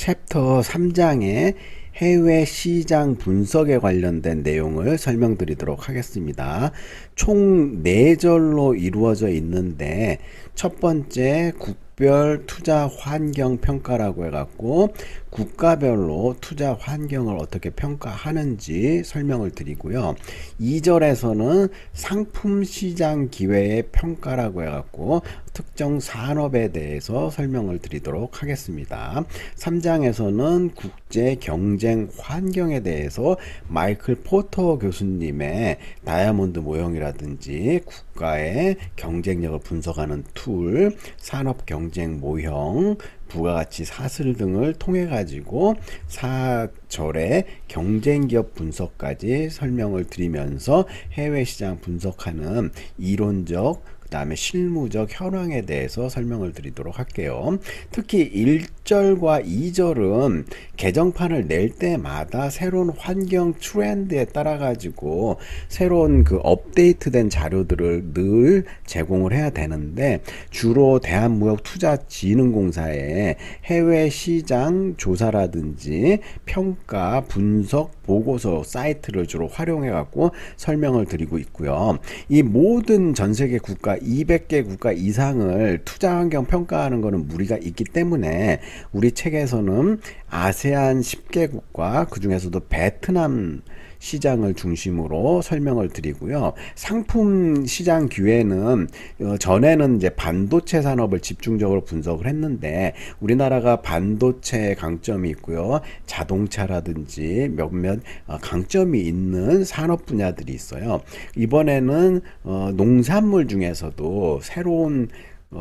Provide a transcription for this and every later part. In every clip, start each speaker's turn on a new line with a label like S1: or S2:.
S1: 챕터 3장의 해외 시장 분석에 관련된 내용을 설명드리도록 하겠습니다. 총 4절로 이루어져 있는데 첫 번째 국별 투자 환경 평가라고 해갖고 국가별로 투자 환경을 어떻게 평가하는지 설명을 드리고요. 2절에서는 상품 시장 기회의 평가라고 해갖고 특정 산업에 대해서 설명을 드리도록 하겠습니다. 3장에서는 국제 경쟁 환경에 대해서 마이클 포터 교수님의 다이아몬드 모형이라든지 국가의 경쟁력을 분석하는 툴, 산업 경쟁 모형, 부가가치 사슬 등을 통해 가지고 4절의 경쟁기업 분석까지 설명을 드리면서 해외 시장 분석하는 이론적 그 다음에 실무적 현황에 대해서 설명을 드리도록 할게요. 특히 1절과 2절은 개정판을 낼 때마다 새로운 환경 트렌드에 따라 가지고 새로운 그 업데이트된 자료들을 늘 제공을 해야 되는데 주로 대한무역투자진흥공사의 해외 시장 조사라든지 평가 분석 보고서 사이트를 주로 활용해 갖고 설명을 드리고 있고요. 이 모든 전 세계 국가 200개 국가 이상을 투자 환경 평가하는 것은 무리가 있기 때문에 우리 책에서는 아세안 10개국과 그 중에서도 베트남 시장을 중심으로 설명을 드리고요. 상품 시장 기회는 전에는 이제 반도체 산업을 집중적으로 분석을 했는데 우리나라가 반도체의 강점이 있고요. 자동차라든지 몇몇 강점이 있는 산업 분야들이 있어요. 이번에는 농산물 중에서도 새로운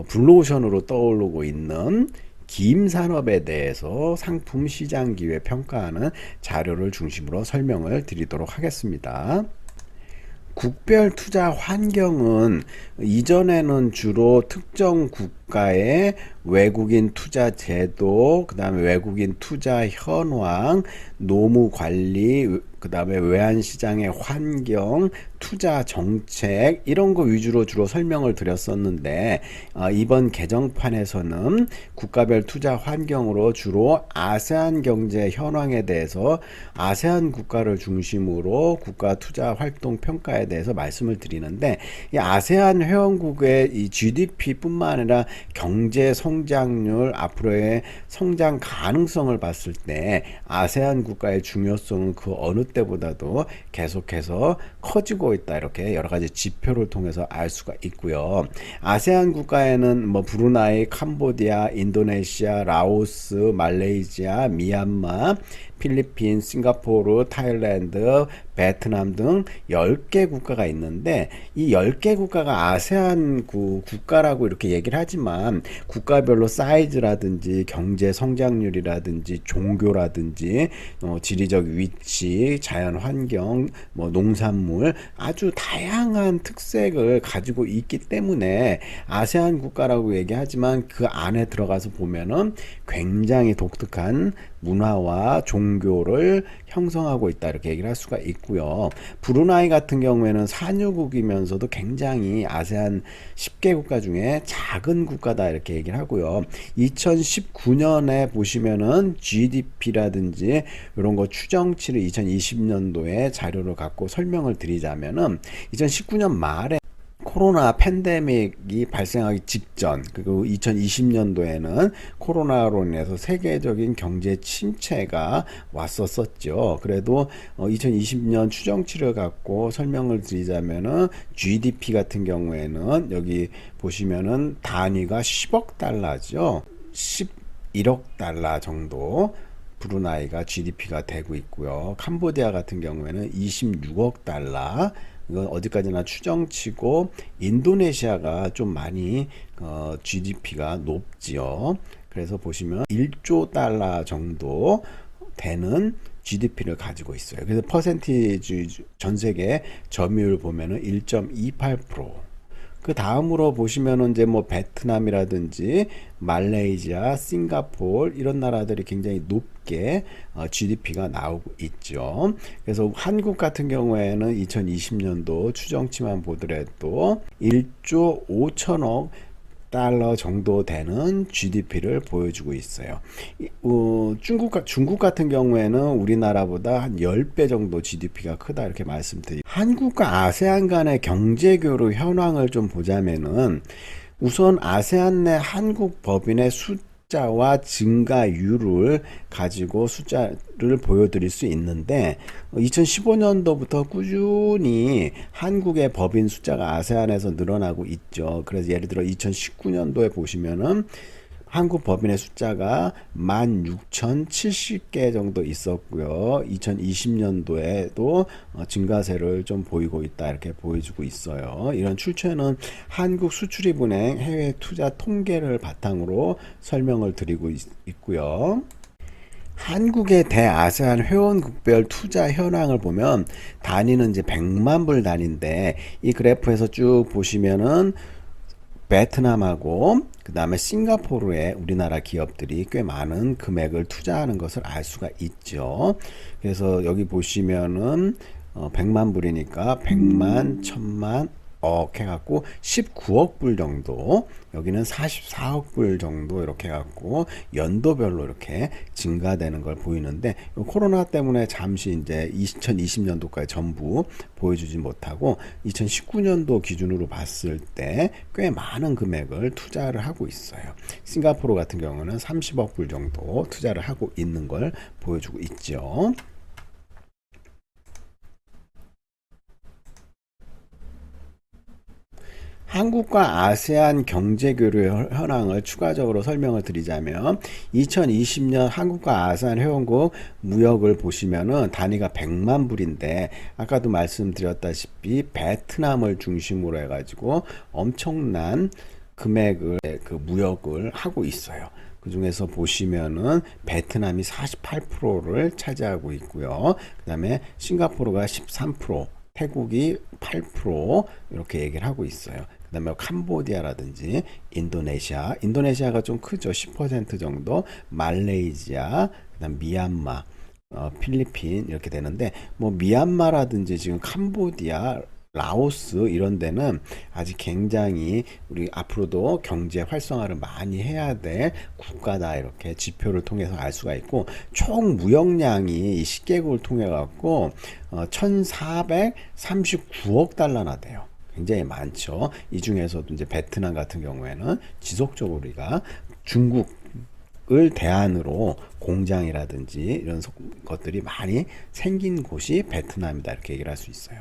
S1: 블루오션으로 떠오르고 있는 김 산업에 대해서 상품 시장 기회 평가하는 자료를 중심으로 설명을 드리도록 하겠습니다. 국별 투자 환경은 이전에는 주로 특정 국가의 외국인 투자 제도, 그 다음에 외국인 투자 현황, 노무 관리, 그 다음에 외환시장의 환경, 투자 정책 이런 거 위주로 주로 설명을 드렸었는데 이번 개정판에서는 국가별 투자 환경으로 주로 아세안 경제 현황에 대해서 아세안 국가를 중심으로 국가 투자 활동 평가에 대해서 말씀을 드리는데 이 아세안 회원국의 이 GDP뿐만 아니라 경제 성장률 앞으로의 성장 가능성을 봤을 때 아세안 국가의 중요성은 그 어느 때보다도 계속해서 커지고 있다. 이렇게 여러 가지 지표를 통해서 알 수가 있고요. 아세안 국가에는 뭐 브루나이, 캄보디아, 인도네시아, 라오스, 말레이시아, 미얀마, 필리핀, 싱가포르, 타일랜드, 베트남 등 10개 국가가 있는데 이 10개 국가가 아세안 국가라고 이렇게 얘기를 하지만 국가별로 사이즈라든지 경제 성장률이라든지 종교라든지 지리적 위치, 자연 환경, 뭐 농산물 아주 다양한 특색을 가지고 있기 때문에 아세안 국가라고 얘기하지만 그 안에 들어가서 보면은 굉장히 독특한 문화와 종교를 형성하고 있다 이렇게 얘기를 할 수가 있고요. 브루나이 같은 경우에는 산유국이면서도 굉장히 아세안 10개 국가 중에 작은 국가다 이렇게 얘기를 하고요. 2019년에 보시면은 GDP라든지 이런 거 추정치를 2020년도에 자료를 갖고 설명을 드리자면은 2019년 말에 코로나 팬데믹이 발생하기 직전 그리고 2020년도에는 코로나로 인해서 세계적인 경제 침체가 왔었죠. 그래도 2020년 추정치를 갖고 설명을 드리자면은 GDP 같은 경우에는 여기 보시면은 단위가 10억 달러죠. 11억 달러 정도 브루나이가 GDP가 되고 있고요. 캄보디아 같은 경우에는 26억 달러 이건 어디까지나 추정치고 인도네시아가 좀 많이 GDP가 높지요. 그래서 보시면 1조 달러 정도 되는 GDP를 가지고 있어요. 그래서 퍼센티지 전 세계 점유율 보면은 1.28%. 그 다음으로 보시면은 이제 뭐 베트남이라든지 말레이시아, 싱가포르 이런 나라들이 굉장히 높게 GDP가 나오고 있죠. 그래서 한국 같은 경우에는 2020년도 추정치만 보더라도 1조 5천억 달러 정도 되는 GDP를 보여주고 있어요. 중국 같은 경우에는 우리나라보다 한 10배 정도 GDP가 크다 이렇게 말씀드리고, 한국과 아세안 간의 경제교류 현황을 좀 보자면은 우선 아세안 내 한국 법인의 숫자와 증가율을 가지고 숫자를 보여드릴 수 있는데, 2015년도부터 꾸준히 한국의 법인 숫자가 아세안에서 늘어나고 있죠. 그래서 예를 들어 2019년도에 보시면은 한국 법인의 숫자가 16,070개 정도 있었고요. 2020년도에도 증가세를 좀 보이고 있다 이렇게 보여주고 있어요. 이런 출처는 한국수출입은행 해외 투자 통계를 바탕으로 설명을 드리고 있고요. 한국의 대아세안 회원국별 투자 현황을 보면 단위는 이제 100만 불 단위인데, 이 그래프에서 쭉 보시면은 베트남하고 그 다음에 싱가포르에 우리나라 기업들이 꽤 많은 금액을 투자하는 것을 알 수가 있죠. 그래서 여기 보시면은 100만 불이니까 100만, 1000만, 억 해갖고 19억 불 정도, 여기는 44억 불 정도 이렇게 해갖고 연도별로 이렇게 증가되는 걸 보이는데, 코로나 때문에 잠시 이제 2020년도까지 전부 보여주지 못하고 2019년도 기준으로 봤을 때 꽤 많은 금액을 투자를 하고 있어요. 싱가포르 같은 경우는 30억 불 정도 투자를 하고 있는 걸 보여주고 있죠. 한국과 아세안 경제교류 현황을 추가적으로 설명을 드리자면, 2020년 한국과 아세안 회원국 무역을 보시면은 단위가 100만 불인데, 아까도 말씀드렸다시피 베트남을 중심으로 해가지고 엄청난 금액을 그 무역을 하고 있어요. 그 중에서 보시면은 베트남이 48%를 차지하고 있고요. 그 다음에 싱가포르가 13%, 태국이 8% 이렇게 얘기를 하고 있어요. 그 다음에 캄보디아라든지 인도네시아가 좀 크죠. 10% 정도, 말레이시아, 그 다음 미얀마, 필리핀 이렇게 되는데, 뭐 미얀마라든지 지금 캄보디아, 라오스 이런 데는 아직 굉장히 우리 앞으로도 경제 활성화를 많이 해야 될 국가다 이렇게 지표를 통해서 알 수가 있고, 총 무역량이 10개국을 통해 갖고 1,439억 달러나 돼요. 굉장히 많죠. 이 중에서도 이제 베트남 같은 경우에는 지속적으로 우리가 중국을 대안으로 공장이라든지 이런 것들이 많이 생긴 곳이 베트남이다 이렇게 얘기를 할 수 있어요.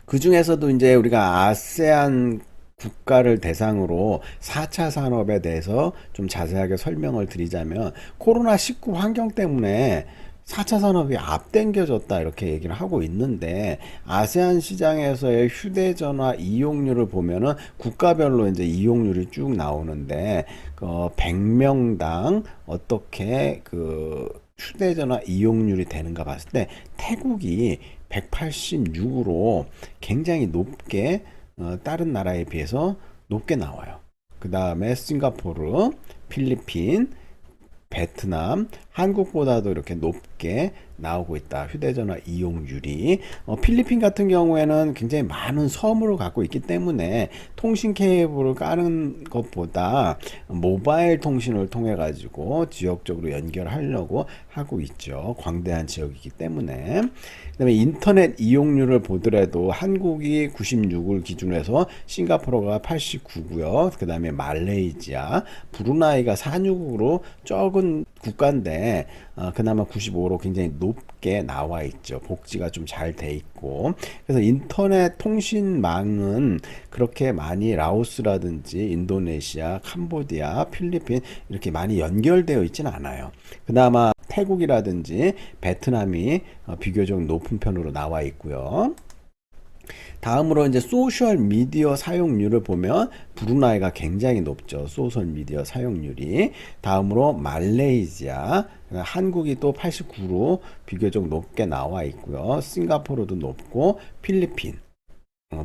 S1: 그 중에서도 이제 우리가 아세안 국가를 대상으로 4차 산업에 대해서 좀 자세하게 설명을 드리자면, 코로나19 환경 때문에 4차 산업이 앞당겨졌다 이렇게 얘기를 하고 있는데, 아세안 시장에서의 휴대전화 이용률을 보면은 국가별로 이제 이용률이 쭉 나오는데, 100명당 어떻게 그 휴대전화 이용률이 되는가 봤을 때 태국이 186으로 굉장히 높게, 다른 나라에 비해서 높게 나와요. 그 다음에 싱가포르, 필리핀, 베트남, 한국보다도 이렇게 높게 나오고 있다. 휴대전화 이용률이. 필리핀 같은 경우에는 굉장히 많은 섬으로 갖고 있기 때문에 통신 케이블을 까는 것보다 모바일 통신을 통해 가지고 지역적으로 연결하려고 하고 있죠. 광대한 지역이기 때문에. 그다음에 인터넷 이용률을 보더라도 한국이 96을 기준으로 해서 싱가포르가 89고요. 그다음에 말레이시아, 브루나이가 46으로 적은 국가인데 그나마 95로 굉장히 높게 나와 있죠. 복지가 좀 잘 돼 있고. 그래서 인터넷 통신망은 그렇게 많이 라오스라든지 인도네시아, 캄보디아, 필리핀 이렇게 많이 연결되어 있지는 않아요. 그나마 태국이라든지 베트남이 비교적 높은 편으로 나와 있고요. 다음으로 이제 소셜 미디어 사용률을 보면 브루나이가 굉장히 높죠. 소셜 미디어 사용률이. 다음으로 말레이시아, 한국이 또 89로 비교적 높게 나와 있고요. 싱가포르도 높고 필리핀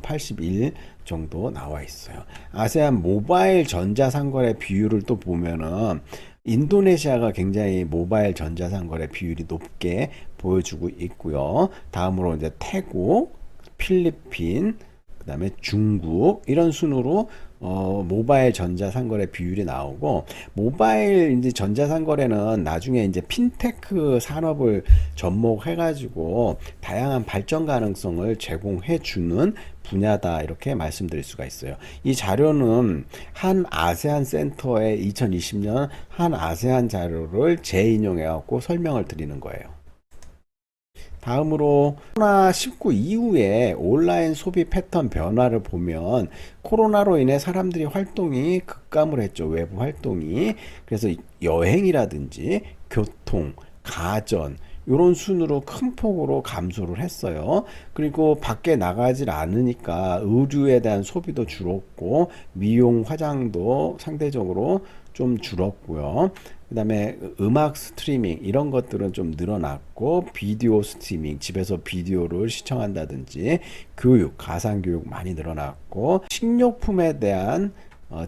S1: 81 정도 나와 있어요. 아세안 모바일 전자상거래 비율을 또 보면은 인도네시아가 굉장히 모바일 전자상거래 비율이 높게 보여주고 있고요. 다음으로 이제 태국, 필리핀, 그 다음에 중국 이런 순으로 모바일 전자상거래 비율이 나오고, 모바일 이제 전자상거래는 나중에 이제 핀테크 산업을 접목해가지고 다양한 발전 가능성을 제공해 주는 분야다, 이렇게 말씀드릴 수가 있어요. 이 자료는 한 아세안 센터의 2020년 한 아세안 자료를 재인용해 갖고 설명을 드리는 거예요. 다음으로 코로나19 이후에 온라인 소비 패턴 변화를 보면, 코로나로 인해 사람들이 활동이 급감을 했죠. 외부 활동이. 그래서 여행이라든지 교통, 가전 이런 순으로 큰 폭으로 감소를 했어요. 그리고 밖에 나가질 않으니까 의류에 대한 소비도 줄었고, 미용, 화장도 상대적으로 좀 줄었고요. 그 다음에 음악 스트리밍 이런 것들은 좀 늘어났고, 비디오 스트리밍, 집에서 비디오를 시청한다든지, 교육, 가상교육 많이 늘어났고, 식료품에 대한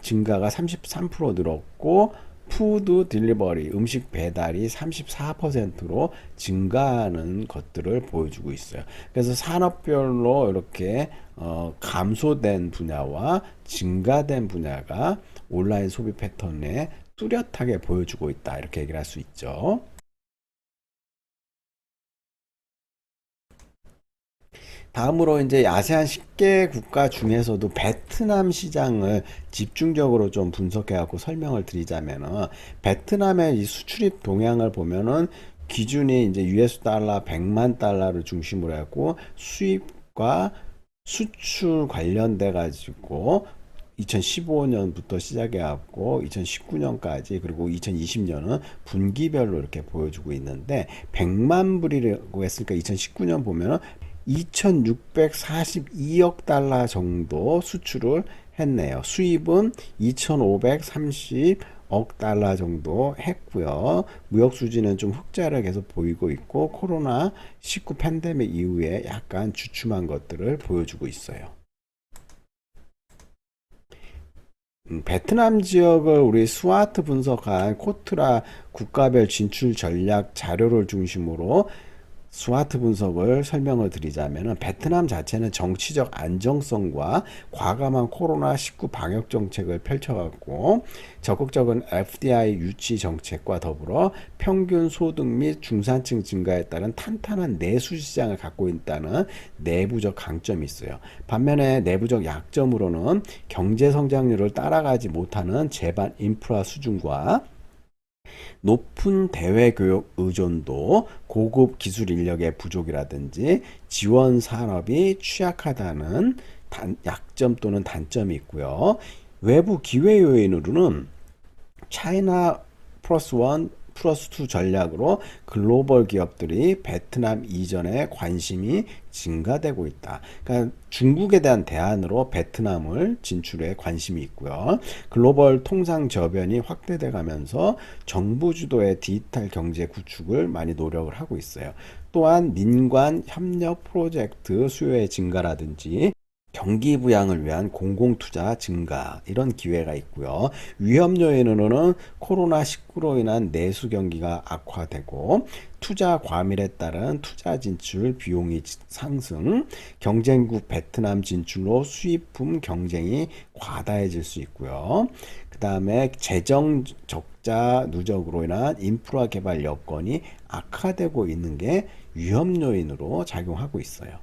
S1: 증가가 33% 늘었고, 푸드 딜리버리, 음식 배달이 34%로 증가하는 것들을 보여주고 있어요. 그래서 산업별로 이렇게 감소된 분야와 증가된 분야가 온라인 소비 패턴에 뚜렷하게 보여주고 있다, 이렇게 얘기를 할 수 있죠. 다음으로 이제 아세안 10개 국가 중에서도 베트남 시장을 집중적으로 좀 분석해 갖고 설명을 드리자면은, 베트남의 이 수출입 동향을 보면은 기준이 이제 US 달러 100만 달러를 중심으로 해갖고 수입과 수출 관련돼 가지고 2015년부터 시작해 갖고 2019년까지, 그리고 2020년은 분기별로 이렇게 보여주고 있는데, 100만 불이라고 했으니까 2019년 보면은 2642억 달러 정도 수출을 했네요. 수입은 2530억 달러 정도 했고요. 무역 수지는 좀 흑자를 계속 보이고 있고, 코로나 19 팬데믹 이후에 약간 주춤한 것들을 보여주고 있어요. 베트남 지역을 우리 스와트 분석한 코트라 국가별 진출 전략 자료를 중심으로 스와트 분석을 설명을 드리자면, 베트남 자체는 정치적 안정성과 과감한 코로나19 방역 정책을 펼쳐갖고, 적극적인 FDI 유치 정책과 더불어 평균 소득 및 중산층 증가에 따른 탄탄한 내수 시장을 갖고 있다는 내부적 강점이 있어요. 반면에 내부적 약점으로는 경제 성장률을 따라가지 못하는 제반 인프라 수준과 높은 대외교육 의존도, 고급 기술 인력의 부족이라든지 지원 산업이 취약하다는 약점 또는 단점이 있고요. 외부 기회 요인으로는 차이나 플러스 원 플러스 투 전략으로 글로벌 기업들이 베트남 이전에 관심이 증가되고 있다. 그러니까 중국에 대한 대안으로 베트남을 진출에 관심이 있고요. 글로벌 통상 저변이 확대돼 가면서 정부 주도의 디지털 경제 구축을 많이 노력을 하고 있어요. 또한 민관 협력 프로젝트 수요의 증가라든지 경기 부양을 위한 공공투자 증가, 이런 기회가 있고요. 위험 요인으로는 코로나19로 인한 내수 경기가 악화되고, 투자 과밀에 따른 투자 진출 비용이 상승, 경쟁국 베트남 진출로 수입품 경쟁이 과다해질 수 있고요. 그 다음에 재정 적자 누적으로 인한 인프라 개발 여건이 악화되고 있는 게 위험 요인으로 작용하고 있어요.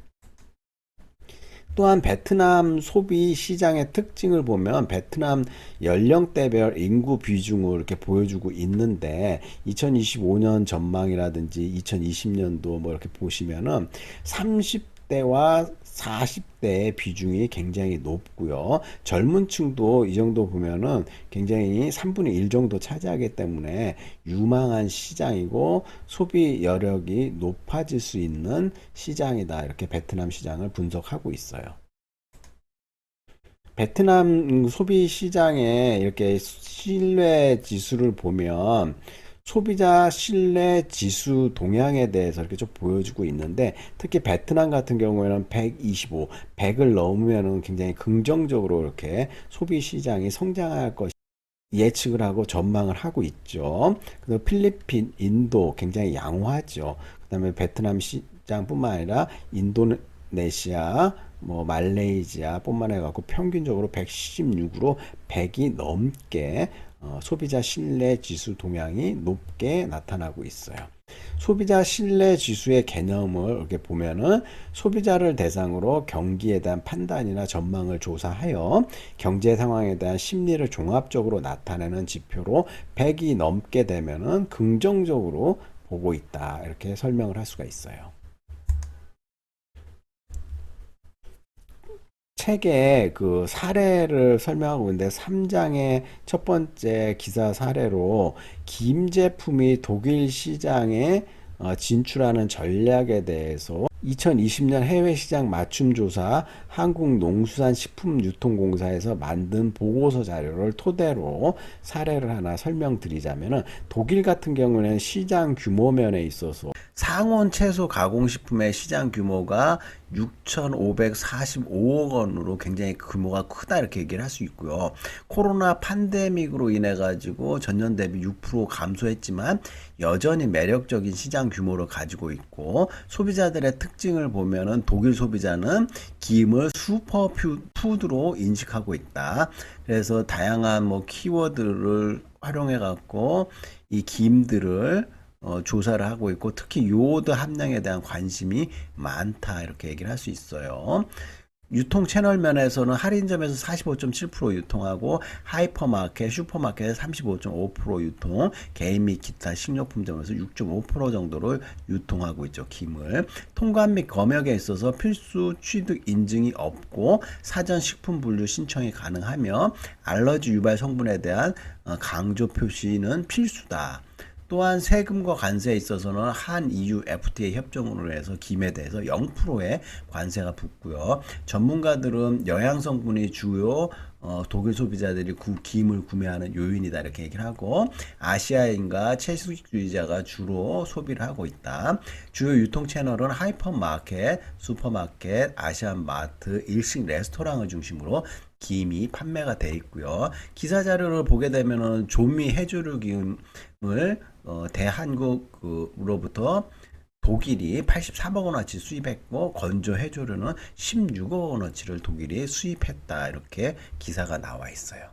S1: 또한 베트남 소비 시장의 특징을 보면, 베트남 연령대별 인구 비중을 이렇게 보여주고 있는데, 2025년 전망이라든지 2020년도 뭐 이렇게 보시면은 30대와 40대의 비중이 굉장히 높고요. 젊은 층도 이 정도 보면은 굉장히 3분의 1 정도 차지하기 때문에 유망한 시장이고, 소비 여력이 높아질 수 있는 시장이다, 이렇게 베트남 시장을 분석하고 있어요. 베트남 소비 시장에 이렇게 신뢰 지수를 보면, 소비자 신뢰 지수 동향에 대해서 이렇게 좀 보여주고 있는데, 특히 베트남 같은 경우에는 125, 100을 넘으면은 굉장히 긍정적으로 이렇게 소비 시장이 성장할 것 예측을 하고 전망을 하고 있죠. 그리고 필리핀, 인도 굉장히 양호하죠. 그다음에 베트남 시장뿐만 아니라 인도네시아, 뭐 말레이시아 뿐만 해갖고 평균적으로 116으로 100이 넘게 소비자 신뢰 지수 동향이 높게 나타나고 있어요. 소비자 신뢰 지수의 개념을 이렇게 보면은 소비자를 대상으로 경기에 대한 판단이나 전망을 조사하여 경제 상황에 대한 심리를 종합적으로 나타내는 지표로 100이 넘게 되면은 긍정적으로 보고 있다. 이렇게 설명을 할 수가 있어요. 책에 그 사례를 설명하고 있는데 3장의 첫 번째 기사 사례로 김 제품이 독일 시장에 진출하는 전략에 대해서 2020년 해외 시장 맞춤 조사 한국농수산식품유통공사에서 만든 보고서 자료를 토대로 사례를 하나 설명드리자면은 독일 같은 경우는 시장 규모 면에 있어서 상온 채소 가공식품의 시장 규모가 6,545억 원으로 굉장히 규모가 크다 이렇게 얘기를 할 수 있고요. 코로나 팬데믹으로 인해 가지고 전년 대비 6% 감소했지만 여전히 매력적인 시장 규모를 가지고 있고 소비자들의 특징을 보면은 독일 소비자는 김을 슈퍼푸드로 인식하고 있다. 그래서 다양한 뭐 키워드를 활용해 갖고 이 김들을 조사를 하고 있고 특히 요오드 함량에 대한 관심이 많다 이렇게 얘기를 할 수 있어요. 유통 채널 면에서는 할인점에서 45.7% 유통하고 하이퍼마켓, 슈퍼마켓에서 35.5% 유통, 개인 및 기타 식료품점에서 6.5% 정도를 유통하고 있죠. 김을. 통관 및 검역에 있어서 필수 취득 인증이 없고 사전 식품 분류 신청이 가능하며 알러지 유발 성분에 대한 강조 표시는 필수다. 또한 세금과 관세에 있어서는 한 EU FTA 협정으로 해서 김에 대해서 0%의 관세가 붙고요. 전문가들은 영양 성분이 주요 독일 소비자들이 김을 구매하는 요인이다 이렇게 얘기를 하고 아시아인과 채식주의자가 주로 소비를 하고 있다. 주요 유통 채널은 하이퍼마켓, 슈퍼마켓, 아시안마트, 일식 레스토랑을 중심으로 김이 판매가 돼 있고요. 기사 자료를 보게 되면은 조미 해조류 김을 대한국으로부터 독일이 83억 원어치 수입했고 건조 해조류는 16억 원어치를 독일이 수입했다 이렇게 기사가 나와 있어요.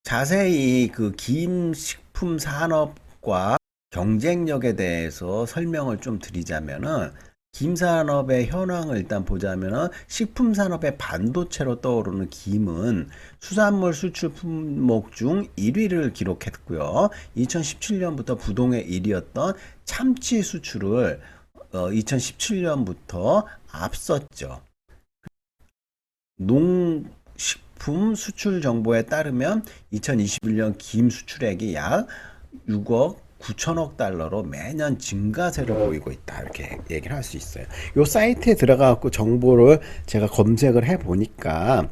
S1: 자세히 그 김 식품 산업과 경쟁력에 대해서 설명을 좀 드리자면은 김산업의 현황을 일단 보자면은 식품산업의 반도체로 떠오르는 김은 수산물 수출 품목 중 1위를 기록했고요. 2017년부터 부동의 1위였던 참치 수출을 2017년부터 앞섰죠. 농식품 수출 정보에 따르면 2021년 김 수출액이 약 6억 9천억 달러로 매년 증가세를 보이고 있다 이렇게 얘기를 할 수 있어요. 이 사이트에 들어가고 정보를 제가 검색을 해 보니까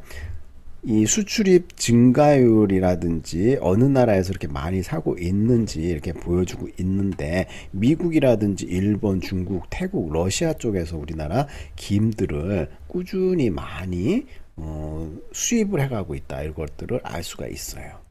S1: 이 수출입 증가율이라든지 어느 나라에서 이렇게 많이 사고 있는지 이렇게 보여주고 있는데 미국이라든지 일본, 중국, 태국, 러시아 쪽에서 우리나라 김들을 꾸준히 많이 수입을 해가고 있다 이것들을 알 수가 있어요.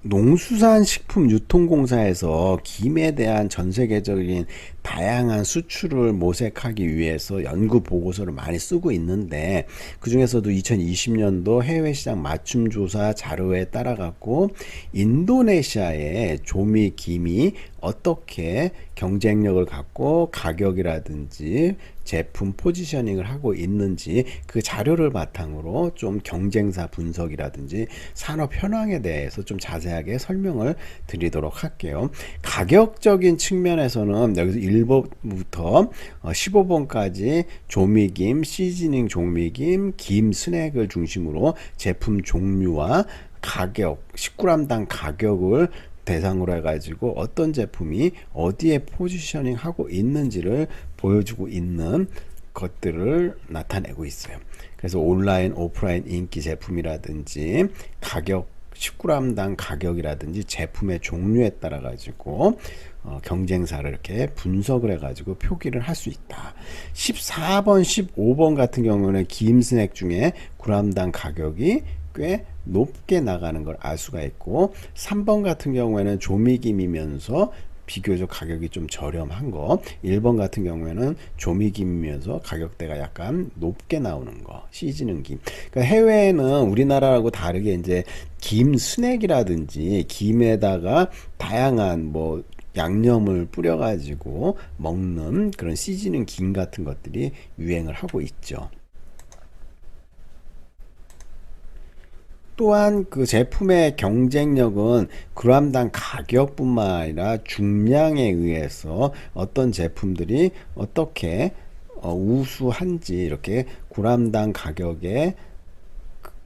S1: 농수산식품유통공사에서 김에 대한 전 세계적인 다양한 수출을 모색하기 위해서 연구 보고서를 많이 쓰고 있는데 그 중에서도 2020년도 해외시장 맞춤조사 자료에 따라 갖고 인도네시아의 조미 김이 어떻게 경쟁력을 갖고 가격이라든지 제품 포지셔닝을 하고 있는지 그 자료를 바탕으로 좀 경쟁사 분석이라든지 산업 현황에 대해서 좀 자세하게 설명을 드리도록 할게요. 가격적인 측면에서는 여기서 1번부터 15번까지 조미김, 시즈닝 조미김, 김 스낵을 중심으로 제품 종류와 가격, 10g당 가격을 대상으로 해가지고 어떤 제품이 어디에 포지셔닝 하고 있는지를 보여주고 있는 것들을 나타내고 있어요. 그래서 온라인, 오프라인 인기 제품이라든지 가격, 10g당 가격이라든지 제품의 종류에 따라 가지고 경쟁사를 이렇게 분석을 해가지고 표기를 할 수 있다. 14번, 15번 같은 경우는 김 스낵 중에 g당 가격이 꽤 높게 나가는 걸 알 수가 있고 3번 같은 경우에는 조미김이면서 비교적 가격이 좀 저렴한 거. 1번 같은 경우에는 조미김이면서 가격대가 약간 높게 나오는 거. 시즈닝 김. 그러니까 해외에는 우리나라하고 다르게 이제 김 스낵이라든지 김에다가 다양한 뭐 양념을 뿌려가지고 먹는 그런 시즈닝 김 같은 것들이 유행을 하고 있죠. 또한 그 제품의 경쟁력은 그람당 가격뿐만 아니라 중량에 의해서 어떤 제품들이 어떻게 우수한지 이렇게 그람당 가격의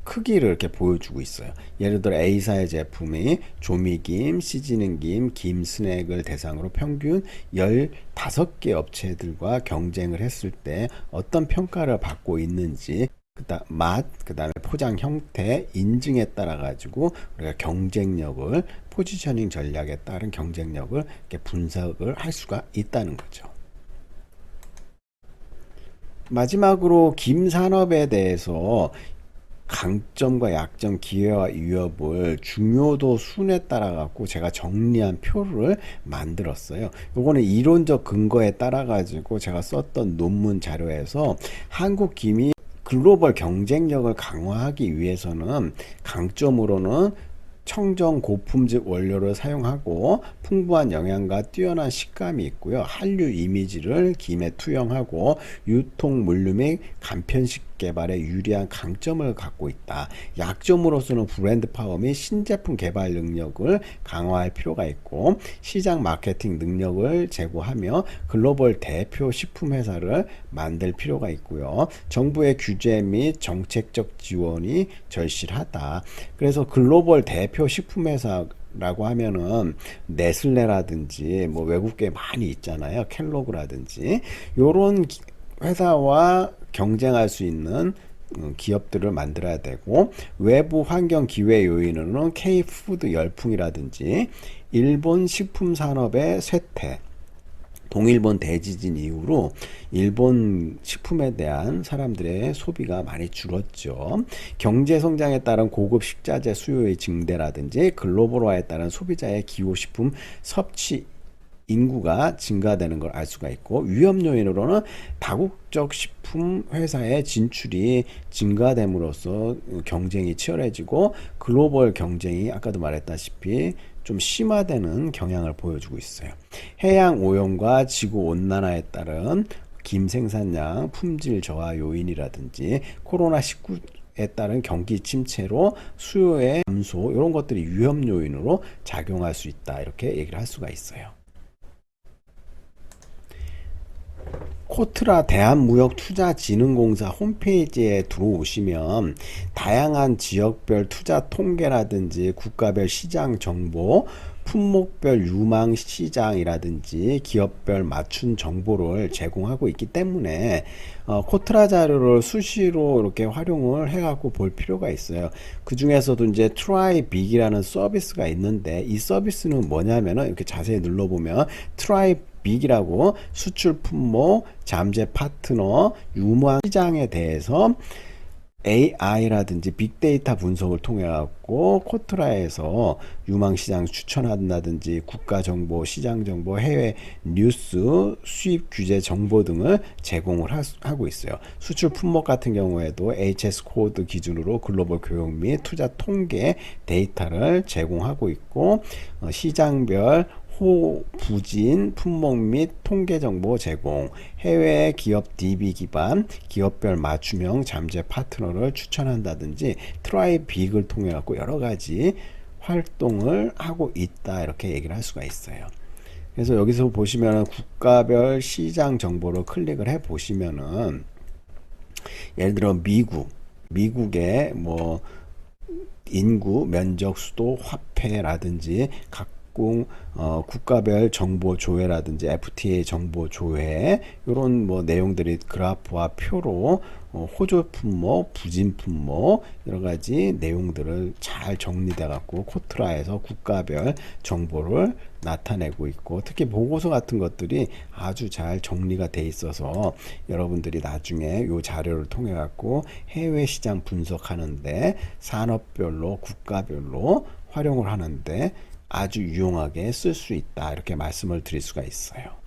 S1: 크기를 이렇게 보여주고 있어요. 예를 들어 A사의 제품이 조미김, 시즈닝김, 김 스낵을 대상으로 평균 15개 업체들과 경쟁을 했을 때 어떤 평가를 받고 있는지 그다음 맛, 그다음에 포장 형태, 인증에 따라 가지고 우리가 경쟁력을 포지셔닝 전략에 따른 경쟁력을 이렇게 분석을 할 수가 있다는 거죠. 마지막으로 김 산업에 대해서 강점과 약점, 기회와 위협을 중요도 순에 따라 갖고 제가 정리한 표를 만들었어요. 요거는 이론적 근거에 따라 가지고 제가 썼던 논문 자료에서 한국 김이 글로벌 경쟁력을 강화하기 위해서는 강점으로는 청정 고품질 원료를 사용하고 풍부한 영양과 뛰어난 식감이 있고요. 한류 이미지를 김에 투영하고 유통 물류 및 간편식 개발에 유리한 강점을 갖고 있다. 약점으로서는 브랜드 파워 및 신제품 개발 능력을 강화할 필요가 있고 시장 마케팅 능력을 제고하며 글로벌 대표 식품 회사를 만들 필요가 있고요. 정부의 규제 및 정책적 지원이 절실하다. 그래서 글로벌 대표 식품 회사 라고 하면은 네슬레라든지 뭐 외국계 많이 있잖아요. 켈로그라든지 요런 회사와 경쟁할 수 있는 기업들을 만들어야 되고 외부 환경 기회 요인으로는 K푸드 열풍이라든지 일본 식품 산업의 쇠퇴 동일본 대지진 이후로 일본 식품에 대한 사람들의 소비가 많이 줄었죠. 경제 성장에 따른 고급 식자재 수요의 증대라든지 글로벌화에 따른 소비자의 기호식품 섭취 인구가 증가되는 걸 알 수가 있고 위험 요인으로는 다국적 식품 회사의 진출이 증가됨으로써 경쟁이 치열해지고 글로벌 경쟁이 아까도 말했다시피 좀 심화되는 경향을 보여주고 있어요. 해양 오염과 지구 온난화에 따른 김 생산량 품질 저하 요인이라든지 코로나19에 따른 경기 침체로 수요의 감소 이런 것들이 위험 요인으로 작용할 수 있다 이렇게 얘기를 할 수가 있어요. 코트라 대한무역투자진흥공사 홈페이지에 들어오시면 다양한 지역별 투자 통계라든지 국가별 시장 정보, 품목별 유망 시장이라든지 기업별 맞춤 정보를 제공하고 있기 때문에 코트라 자료를 수시로 이렇게 활용을 해갖고 볼 필요가 있어요. 그 중에서도 이제 트라이 빅이라는 서비스가 있는데 이 서비스는 뭐냐면은 이렇게 자세히 눌러보면 트라이 빅이라고 수출 품목, 잠재 파트너, 유망 시장에 대해서 AI라든지 빅데이터 분석을 통해 갖고 코트라에서 유망 시장 추천한다든지 국가 정보, 시장 정보, 해외 뉴스, 수입 규제 정보 등을 제공을 하고 있어요. 수출 품목 같은 경우에도 HS 코드 기준으로 글로벌 교육 및 투자 통계 데이터를 제공하고 있고 시장별 호부진 품목 및 통계 정보 제공, 해외 기업 DB 기반 기업별 맞춤형 잠재 파트너를 추천한다든지 트라이 빅을 통해 갖고 여러 가지 활동을 하고 있다 이렇게 얘기를 할 수가 있어요. 그래서 여기서 보시면은 국가별 시장 정보를 클릭을 해 보시면은 예를 들어 미국의 뭐 인구, 면적, 수도, 화폐라든지 각 국가별 정보 조회라든지 FTA 정보 조회 이런 뭐 내용들이 그래프와 표로 호조 품목, 부진 품목 여러 가지 내용들을 잘 정리돼 갖고 코트라에서 국가별 정보를 나타내고 있고 특히 보고서 같은 것들이 아주 잘 정리가 돼 있어서 여러분들이 나중에 이 자료를 통해 갖고 해외 시장 분석하는데 산업별로 국가별로 활용을 하는데 아주 유용하게 쓸 수 있다. 이렇게 말씀을 드릴 수가 있어요.